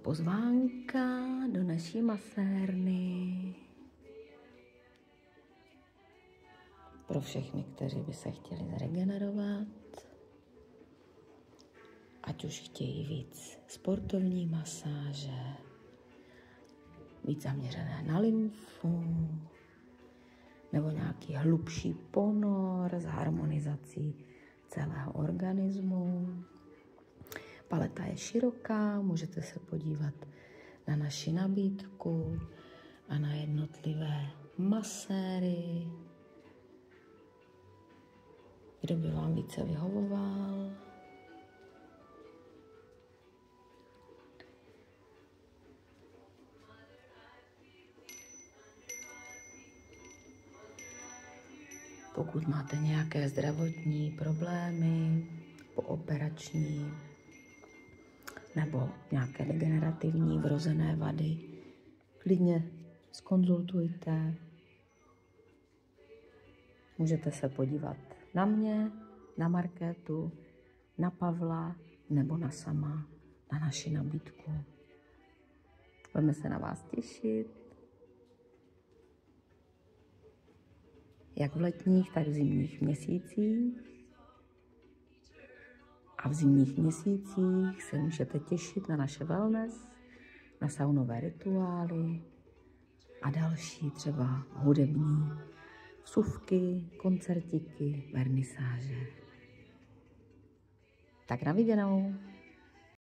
pozvánka do naší masérny. Pro všechny, kteří by se chtěli zregenerovat, ať už chtějí víc sportovní masáže, víc zaměřené na lymfu, nebo nějaký hlubší ponor s harmonizací celého organismu. Paleta je široká, můžete se podívat na naši nabídku a na jednotlivé maséry, kdo by vám více vyhovoval. Pokud máte nějaké zdravotní problémy, pooperační nebo nějaké degenerativní vrozené vady, klidně zkonzultujte. Můžete se podívat na mě, na Markétu, na Pavla nebo na sama, na naši nabídku. Budeme se na vás těšit. Jak v letních, tak v zimních měsících. A v zimních měsících se můžete těšit na naše wellness, na saunové rituály a další třeba hudební vsuvky, koncertíky, vernisáže. Tak na viděnou.